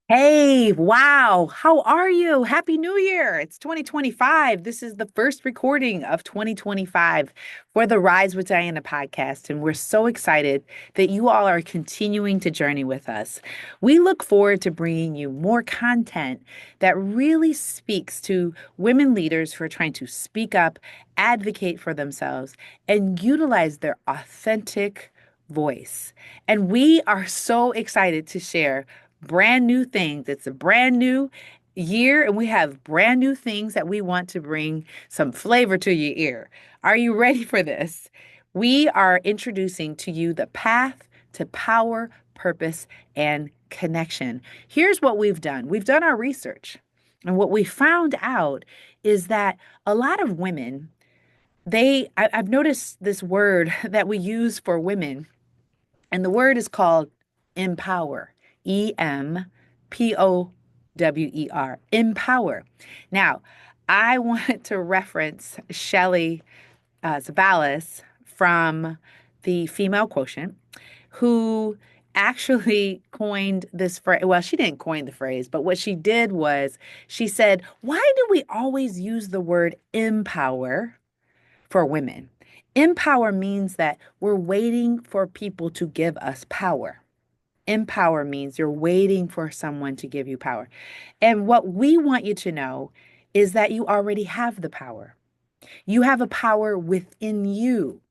Hey, wow. How are you? Happy New Year. It's 2025. This is the first recording of 2025 for the Rise with Diana podcast. And we're so excited that you all are continuing to journey with us. We look forward to bringing you more content that really speaks to women leaders who are trying to speak up, advocate for themselves, and utilize their authentic voice. And we are so excited to share brand new things. It's a brand new year, and we have brand new things that we want to bring some flavor to your ear. Are you ready for this? We are introducing to you the path to power, purpose, and connection. Here's what we've done our research. And what we found out is that a lot of women, I've noticed this word that we use for women, and the word is called empower. Empower. Empower. Now, I want to reference Shelley Zabalis from the Female Quotient, who actually coined this phrase. Well, she didn't coin the phrase, but what she did was she said, "Why do we always use the word empower for women? Empower means that we're waiting for people to give us power." Empower means you're waiting for someone to give you power. And what we want you to know is that you already have the power. You have a power within you.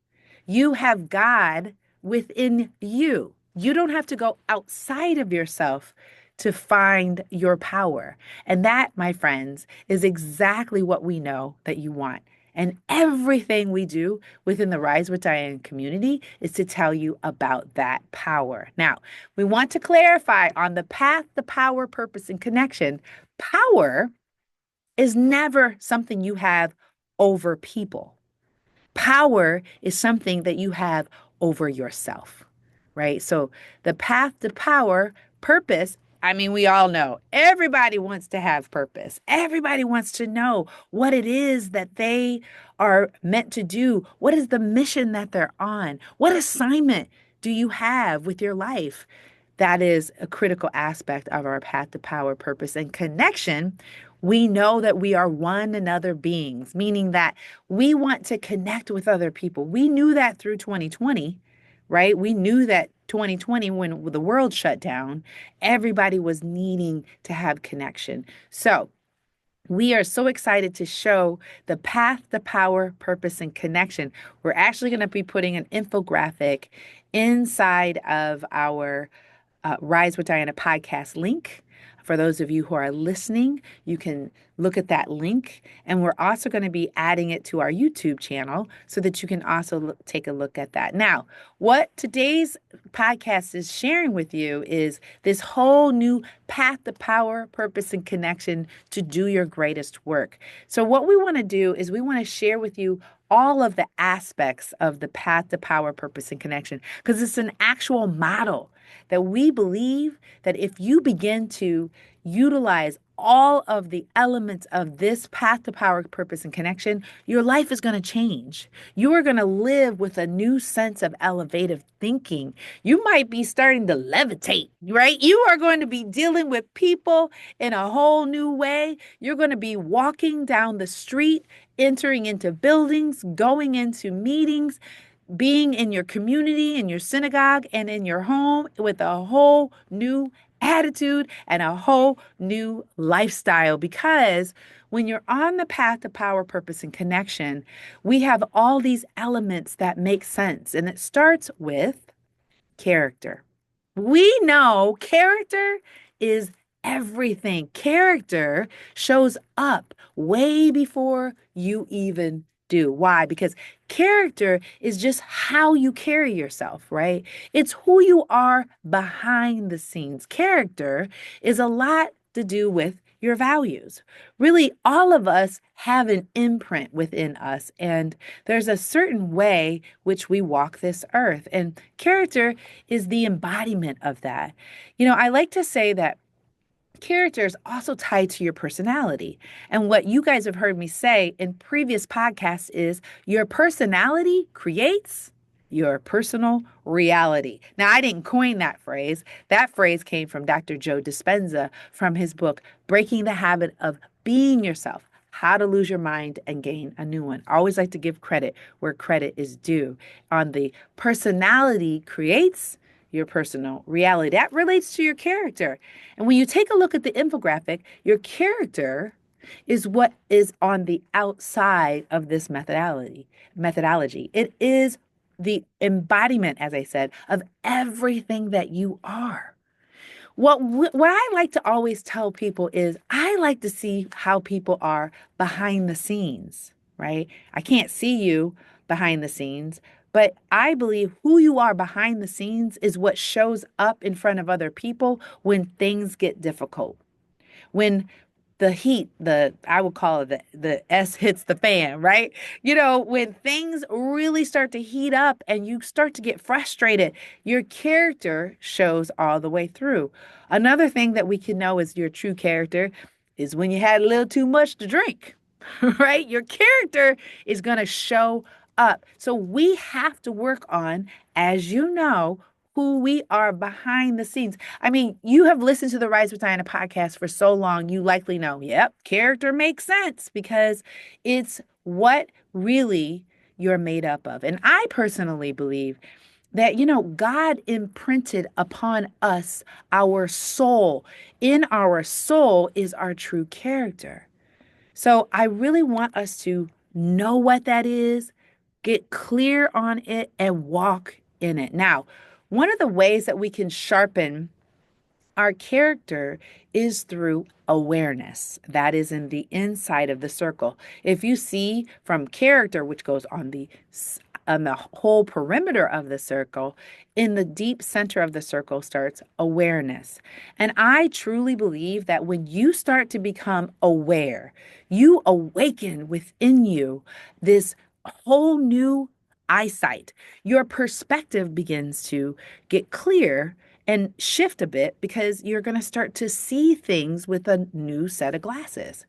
You have God within you. You don't have to go outside of yourself to find your power. And that, my friends, is exactly what we know that you want. And everything we do within the Rise with Diane community is to tell you about that power. Now, we want to clarify on the path, the power, purpose, and connection. Power is never something you have over people. Power is something that you have over yourself, right? So the path to power, purpose, I mean, we all know everybody wants to have purpose. Everybody wants to know what it is that they are meant to do. What is the mission that they're on? What assignment do you have with your life? That is a critical aspect of our path to power, purpose, and connection. We know that we are one another beings, meaning that we want to connect with other people. We knew that through 2020, right? We knew that 2020, when the world shut down, everybody was needing to have connection. So, we are so excited to show the path to power, purpose, and connection. We're actually going to be putting an infographic inside of our Rise with Diana podcast link. For those of you who are listening, you can look at that link. And we're also going to be adding it to our YouTube channel so that you can also take a look at that. Now, what today's podcast is sharing with you is this whole new path to power, purpose, and connection to do your greatest work. So, what we want to do is we want to share with you all of the aspects of the path to power, purpose, and connection, because it's an actual model that we believe that if you begin to utilize all of the elements of this path to power, purpose, and connection, your life is going to change. You are going to live with a new sense of elevative thinking. You might be starting to levitate, right? You are going to be dealing with people in a whole new way. You're going to be walking down the street, entering into buildings, going into meetings, being in your community, in your synagogue, and in your home with a whole new attitude and a whole new lifestyle. Because when you're on the path to power, purpose, and connection, we have all these elements that make sense. And it starts with character. We know character is everything. Character shows up way before you even do. Why? Because character is just how you carry yourself, right? It's who you are behind the scenes. Character is a lot to do with your values. Really, all of us have an imprint within us, and there's a certain way which we walk this earth. And character is the embodiment of that. I like to say that character is also tied to your personality. And what you guys have heard me say in previous podcasts is your personality creates your personal reality. Now, I didn't coin that phrase. That phrase came from Dr. Joe Dispenza from his book, Breaking the Habit of Being Yourself: How to Lose Your Mind and Gain a New One. I always like to give credit where credit is due. On the personality creates your personal reality. That relates to your character. And when you take a look at the infographic, your character is what is on the outside of this methodology. It is the embodiment, as I said, of everything that you are. What I like to always tell people is I like to see how people are behind the scenes, right? I can't see you behind the scenes, but I believe who you are behind the scenes is what shows up in front of other people when things get difficult. When the heat, I would call it the S hits the fan, right? When things really start to heat up and you start to get frustrated, your character shows all the way through. Another thing that we can know is your true character is when you had a little too much to drink, right? Your character is going to show up. So we have to work on, as you know, who we are behind the scenes. I mean, you have listened to the Rise with Diana podcast for so long, you likely know, yep, character makes sense because it's what really you're made up of. And I personally believe that, God imprinted upon us our soul. In our soul is our true character. So I really want us to know what that is, get clear on it, and walk in it. Now, one of the ways that we can sharpen our character is through awareness. That is in the inside of the circle. If you see from character, which goes on the whole perimeter of the circle, in the deep center of the circle starts awareness. And I truly believe that when you start to become aware, you awaken within you this whole new eyesight. Your perspective begins to get clear and shift a bit because you're going to start to see things with a new set of glasses,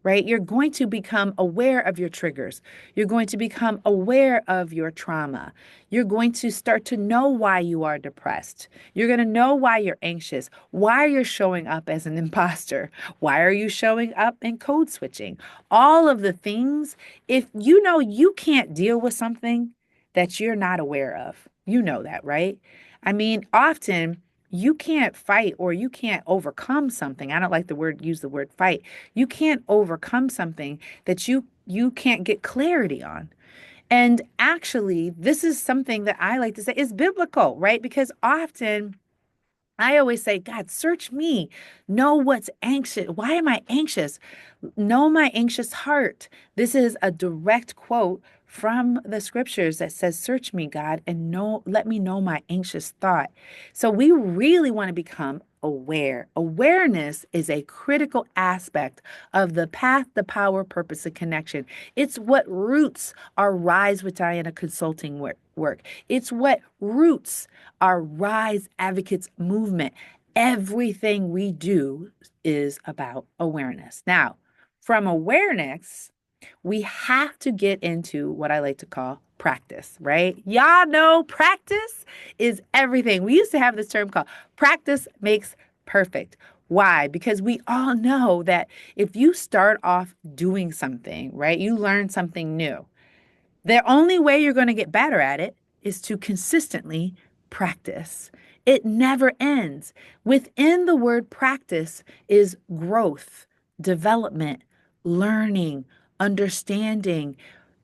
right? You're going to become aware of your triggers. You're going to become aware of your trauma. You're going to start to know why you are depressed. You're going to know why you're anxious, why you're showing up as an imposter, why are you showing up in code switching. All of the things, if you know you can't deal with something that you're not aware of, you know that, right? I mean, often you can't fight or you can't overcome something. I don't like use the word fight. You can't overcome something that you can't get clarity on. And actually, this is something that I like to say is biblical, right? Because often I always say, God, search me. Know what's anxious. Why am I anxious? Know my anxious heart. This is a direct quote from the scriptures that says, search me, God, and let me know my anxious thought. So we really want to become aware. Awareness is a critical aspect of the path, the power, purpose, and connection. It's what roots our Rise with Diana consulting work. It's what roots our Rise Advocates movement. Everything we do is about awareness. Now, from awareness, we have to get into what I like to call practice, right? Y'all know practice is everything. We used to have this term called practice makes perfect. Why? Because we all know that if you start off doing something, right, you learn something new. The only way you're going to get better at it is to consistently practice. It never ends. Within the word practice is growth, development, learning, understanding,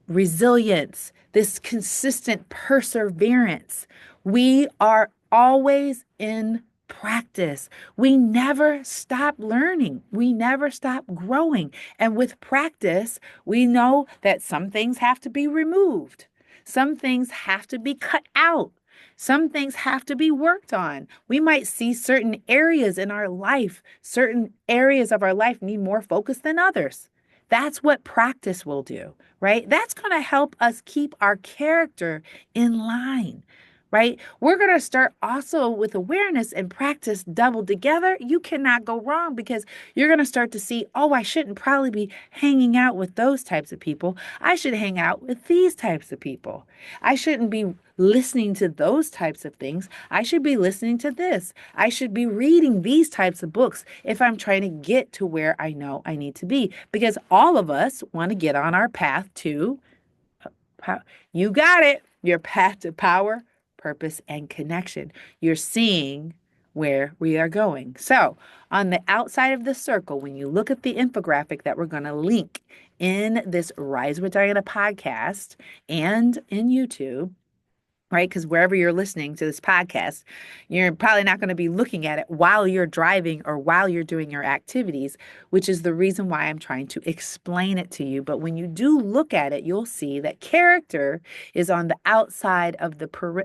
resilience, this consistent perseverance. We are always in practice. We never stop learning. We never stop growing. And with practice, we know that some things have to be removed. Some things have to be cut out. Some things have to be worked on. We might see certain areas in our life, certain areas of our life need more focus than others. That's what practice will do, right? That's going to help us keep our character in line. right? We're going to start also with awareness and practice doubled together. You cannot go wrong because you're going to start to see, oh, I shouldn't probably be hanging out with those types of people. I should hang out with these types of people. I shouldn't be listening to those types of things. I should be listening to this. I should be reading these types of books if I'm trying to get to where I know I need to be because all of us want to get on our path to you got it. Your path to power, purpose, and connection. You're seeing where we are going. So, on the outside of the circle, when you look at the infographic that we're going to link in this Rise with Diana podcast and in YouTube, right? Because wherever you're listening to this podcast, you're probably not going to be looking at it while you're driving or while you're doing your activities, which is the reason why I'm trying to explain it to you. But when you do look at it, you'll see that character is on the outside of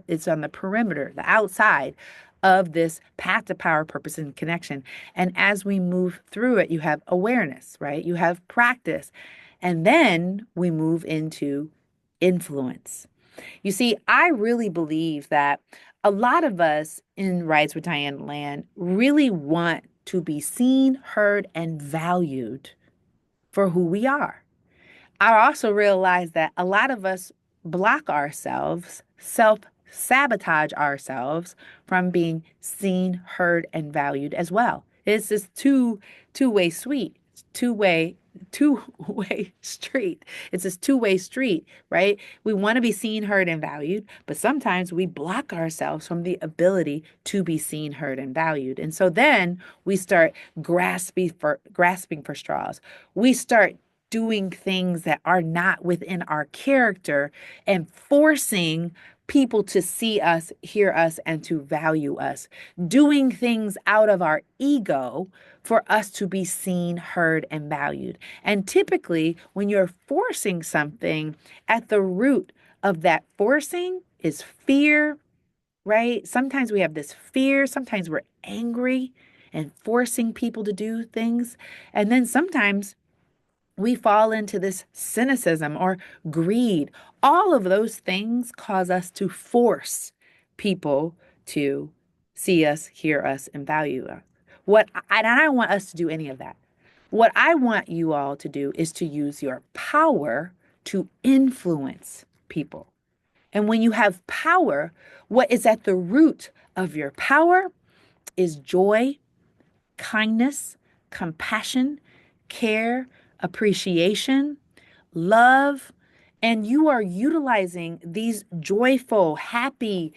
it's on the perimeter, the outside of this path to power, purpose, and connection. And as we move through it, you have awareness, right? You have practice. And then we move into influence. You see, I really believe that a lot of us in Rise with Diane Land really want to be seen, heard, and valued for who we are. I also realize that a lot of us block ourselves, self sabotage ourselves from being seen, heard, and valued as well. It's this two-way street, two-way street. It's this two-way street, right? We want to be seen, heard, and valued, but sometimes we block ourselves from the ability to be seen, heard, and valued. And so then we start grasping for straws. We start doing things that are not within our character and forcing people to see us, hear us, and to value us. Doing things out of our ego for us to be seen, heard, and valued. And typically, when you're forcing something, at the root of that forcing is fear, right? Sometimes we have this fear, sometimes we're angry and forcing people to do things. And then sometimes we fall into this cynicism or greed. All of those things cause us to force people to see us, hear us, and value us. And I don't want us to do any of that. What I want you all to do is to use your power to influence people. And when you have power, what is at the root of your power is joy, kindness, compassion, care, appreciation, love, and you are utilizing these joyful, happy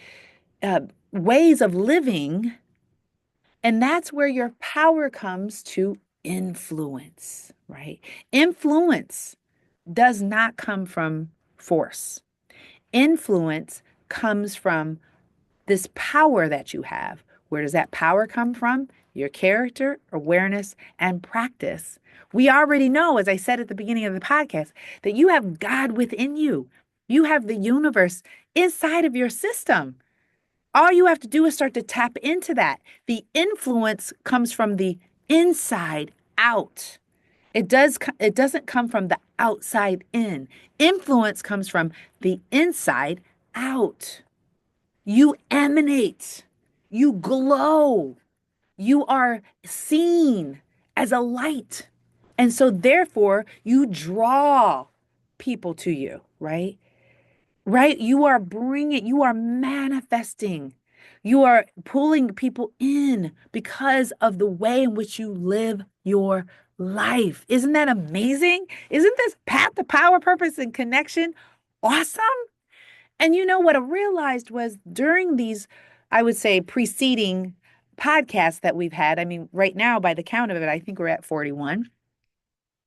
uh, ways of living. And that's where your power comes to influence, right? Influence does not come from force. Influence comes from this power that you have. Where does that power come from? Your character, awareness, and practice. We already know, as I said at the beginning of the podcast, that you have God within you. You have the universe inside of your system. All you have to do is start to tap into that. The influence comes from the inside out. It doesn't come from the outside in. Influence comes from the inside out. You emanate, you glow, you are seen as a light. And so, therefore, you draw people to you, right? Right? You are manifesting, you are pulling people in because of the way in which you live your life. Isn't that amazing? Isn't this path to power, purpose, and connection awesome? And you know what I realized was during these, I would say, preceding podcasts that we've had, I mean, right now, by the count of it, I think we're at 41.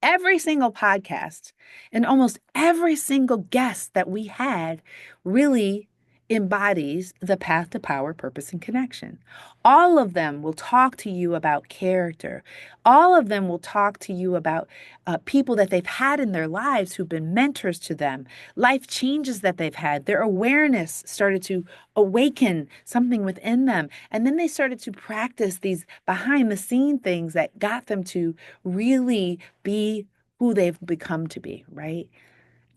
Every single podcast and almost every single guest that we had really embodies the path to power, purpose, and connection. All of them will talk to you about character. All of them will talk to you about people that they've had in their lives who've been mentors to them, life changes that they've had. Their awareness started to awaken something within them. And then they started to practice these behind the scene things that got them to really be who they've become to be, right?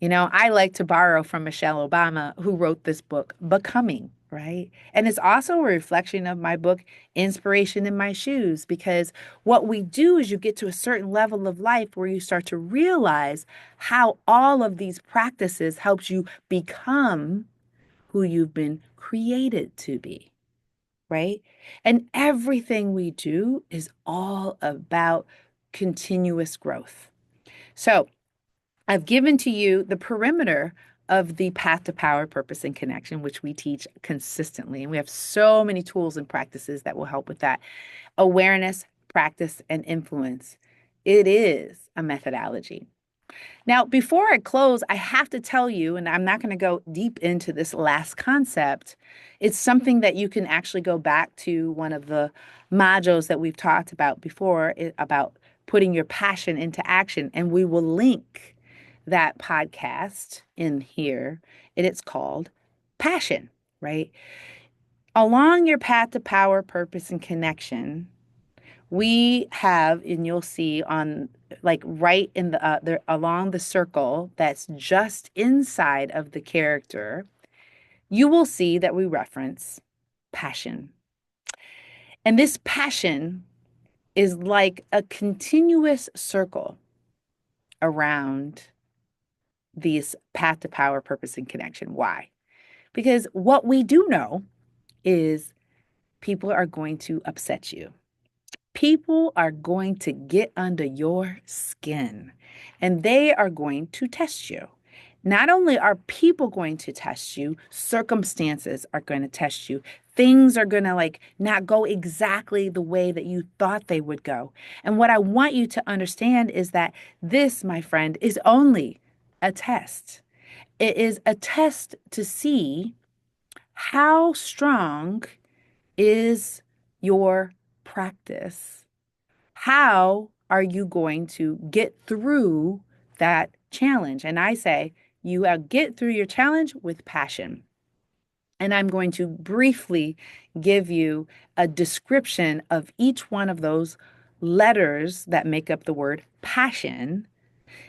You know, I like to borrow from Michelle Obama, who wrote this book, Becoming. right? And it's also a reflection of my book, Inspiration in My Shoes, because what we do is you get to a certain level of life where you start to realize how all of these practices helps you become who you've been created to be, right? And everything we do is all about continuous growth. So, I've given to you the perimeter of the path to power, purpose, and connection, which we teach consistently. And we have so many tools and practices that will help with that. Awareness, practice, and influence. It is a methodology. Now, before I close, I have to tell you, and I'm not going to go deep into this last concept. It's something that you can actually go back to one of the modules that we've talked about before about putting your passion into action. And we will link that podcast in here. And it's called Passion, right? Along your path to power, purpose, and connection, we have, and you'll see on like right in the along the circle that's just inside of the character, you will see that we reference passion. And this passion is like a continuous circle around these path to power, purpose, and connection. Why? Because what we do know is people are going to upset you. People are going to get under your skin and they are going to test you. Not only are people going to test you, circumstances are going to test you. Things are going to like not go exactly the way that you thought they would go. And what I want you to understand is that this, my friend, is only a test. It is a test to see how strong is your practice. How are you going to get through that challenge? And I say, you get through your challenge with passion. And I'm going to briefly give you a description of each one of those letters that make up the word passion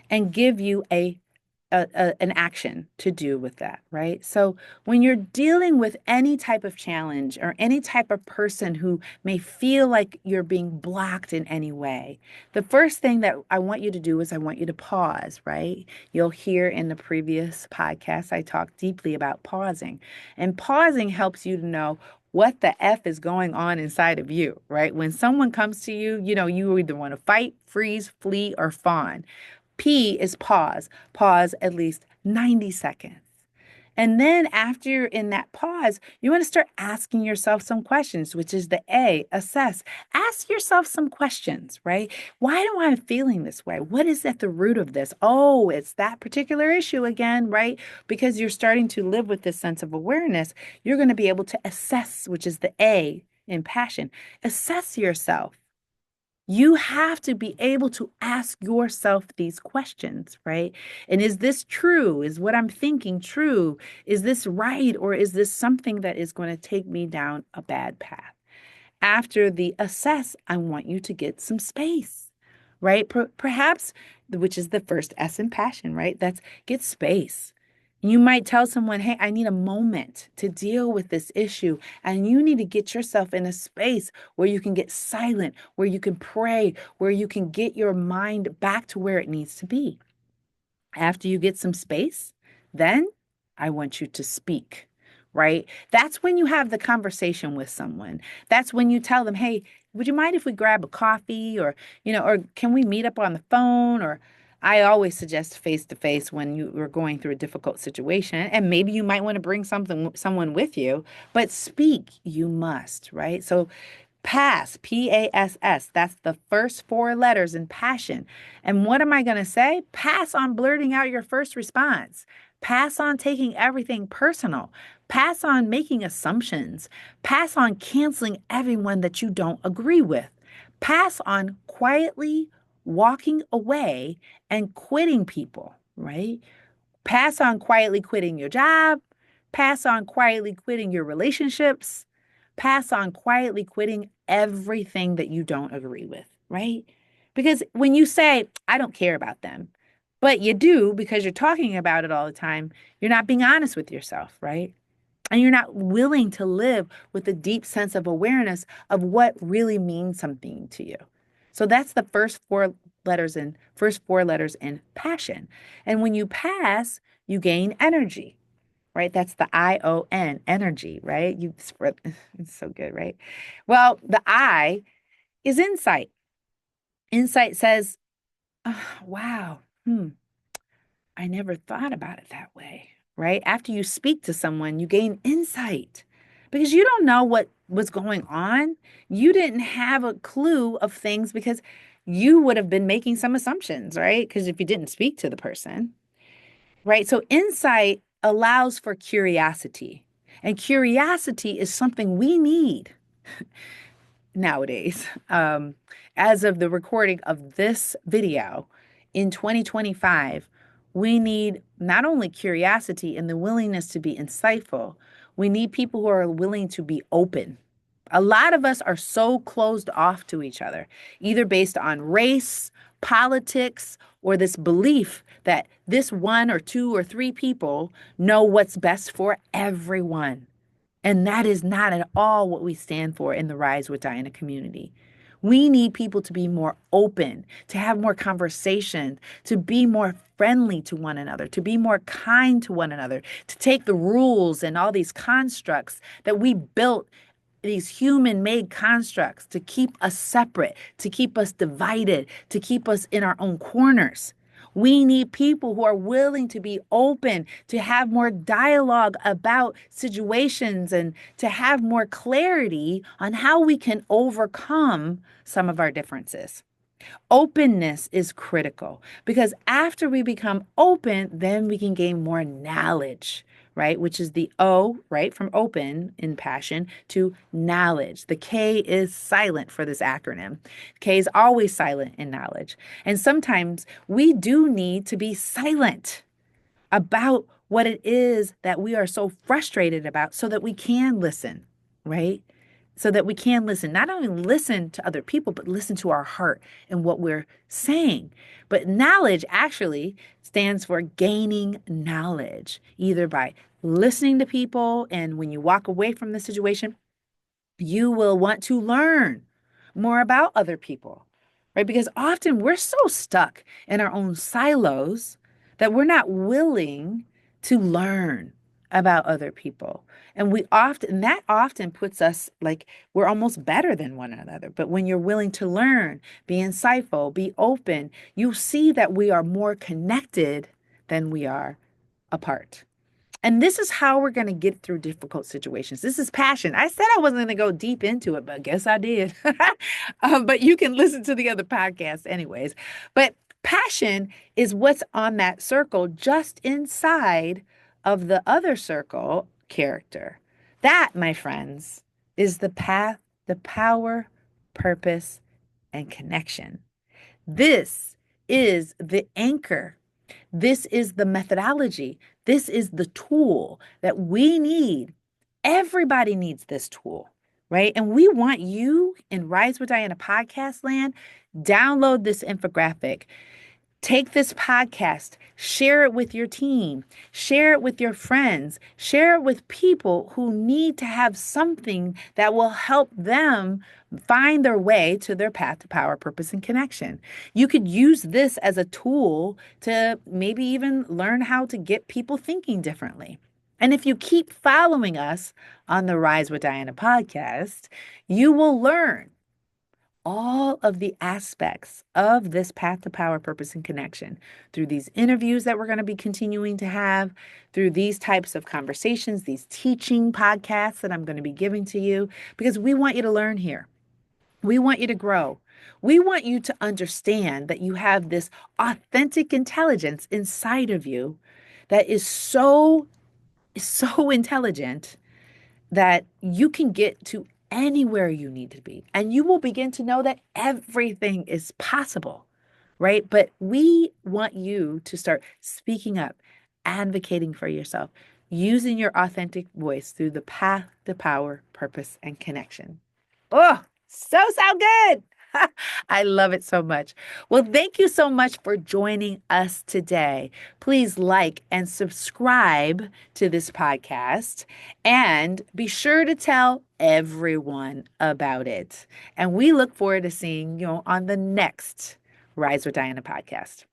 and give you an action to do with that, right? So when you're dealing with any type of challenge or any type of person who may feel like you're being blocked in any way, the first thing that I want you to do is I want you to pause, right? You'll hear in the previous podcast, I talked deeply about pausing. And pausing helps you to know what the F is going on inside of you, right? When someone comes to you, you either want to fight, freeze, flee, or fawn. P is pause. Pause at least 90 seconds. And then after you're in that pause, you want to start asking yourself some questions, which is the A, assess. Ask yourself some questions, right? Why am I feeling this way? What is at the root of this? Oh, it's that particular issue again, right? Because you're starting to live with this sense of awareness, you're going to be able to assess, which is the A in passion. Assess yourself. You have to be able to ask yourself these questions, right? And is this true? Is what I'm thinking true? Is this right? Or is this something that is going to take me down a bad path? After the assess, I want you to get some space, right? Perhaps, which is the first S in passion, right? That's get space. You might tell someone, hey, I need a moment to deal with this issue. And you need to get yourself in a space where you can get silent, where you can pray, where you can get your mind back to where it needs to be. After you get some space, then I want you to speak, right? That's when you have the conversation with someone. That's when you tell them, hey, would you mind if we grab a coffee or can we meet up on the phone? Or I always suggest face to face when you are going through a difficult situation. And maybe you might want to bring someone with you, but speak, you must, right? So Pass, P-A-S-S. That's the first four letters in passion. And what am I going to say? Pass on blurting out your first response. Pass on taking everything personal. Pass on making assumptions. Pass on canceling everyone that you don't agree with. Pass on quietly walking away and quitting people, right? Pass on quietly quitting your job. Pass on quietly quitting your relationships. Pass on quietly quitting everything that you don't agree with, right? Because when you say, I don't care about them, but you do because you're talking about it all the time, you're not being honest with yourself, right? And you're not willing to live with a deep sense of awareness of what really means something to you. So that's the first four letters in passion. And when you pass, you gain energy, right? That's the I-O-N, energy, right? You spread, it's so good, right? Well, the I is insight. Insight says, oh, wow, I never thought about it that way, right? After you speak to someone, you gain insight because you don't know what was going on. You didn't have a clue of things because you would have been making some assumptions, right? Because if you didn't speak to the person, right? So insight allows for curiosity, and curiosity is something we need nowadays. As of the recording of this video in 2025, we need not only curiosity and the willingness to be insightful, we need people who are willing to be open. A lot of us are so closed off to each other, either based on race, politics, or this belief that this one or two or three people know what's best for everyone. And that is not at all what we stand for in the Rise with Diana community. We need people to be more open, to have more conversation, to be more friendly to one another, to be more kind to one another, to take the rules and all these constructs that we built, these human made constructs, to keep us separate, to keep us divided, to keep us in our own corners. We need people who are willing to be open, to have more dialogue about situations, and to have more clarity on how we can overcome some of our differences. Openness is critical because after we become open, then we can gain more knowledge, right? Which is the O, right? From open in passion to knowledge. The K is silent for this acronym. K is always silent in knowledge. And sometimes we do need to be silent about what it is that we are so frustrated about so that we can listen, right? So that we can listen, not only listen to other people, but listen to our heart and what we're saying. But knowledge actually stands for gaining knowledge, either by listening to people, and when you walk away from the situation, you will want to learn more about other people, right? Because often we're so stuck in our own silos that we're not willing to learn about other people. And that often puts us like we're almost better than one another. But when you're willing to learn, be insightful, be open, you see that we are more connected than we are apart. And this is how we're going to get through difficult situations. This is passion. I said I wasn't going to go deep into it, but I guess I did. But you can listen to the other podcasts anyways. But passion is what's on that circle just inside of the other circle character. That, my friends, is the path, the power, purpose, and connection. This is the anchor. This is the methodology. This is the tool that we need. Everybody needs this tool, right? And we want you in Rise with Diana podcast land, download this infographic. Take this podcast, share it with your team, share it with your friends, share it with people who need to have something that will help them find their way to their path to power, purpose, and connection. You could use this as a tool to maybe even learn how to get people thinking differently. And if you keep following us on the Rise with Diana podcast, you will learn all of the aspects of this path to power, purpose, and connection through these interviews that we're going to be continuing to have, through these types of conversations, these teaching podcasts that I'm going to be giving to you, because we want you to learn here. We want you to grow. We want you to understand that you have this authentic intelligence inside of you that is so intelligent that you can get to anywhere you need to be. And you will begin to know that everything is possible, right? But we want you to start speaking up, advocating for yourself, using your authentic voice through the path to power, purpose, and connection. Oh, so good. I love it so much. Well, thank you so much for joining us today. Please like and subscribe to this podcast and be sure to tell everyone about it. And we look forward to seeing you on the next Rise with Diana podcast.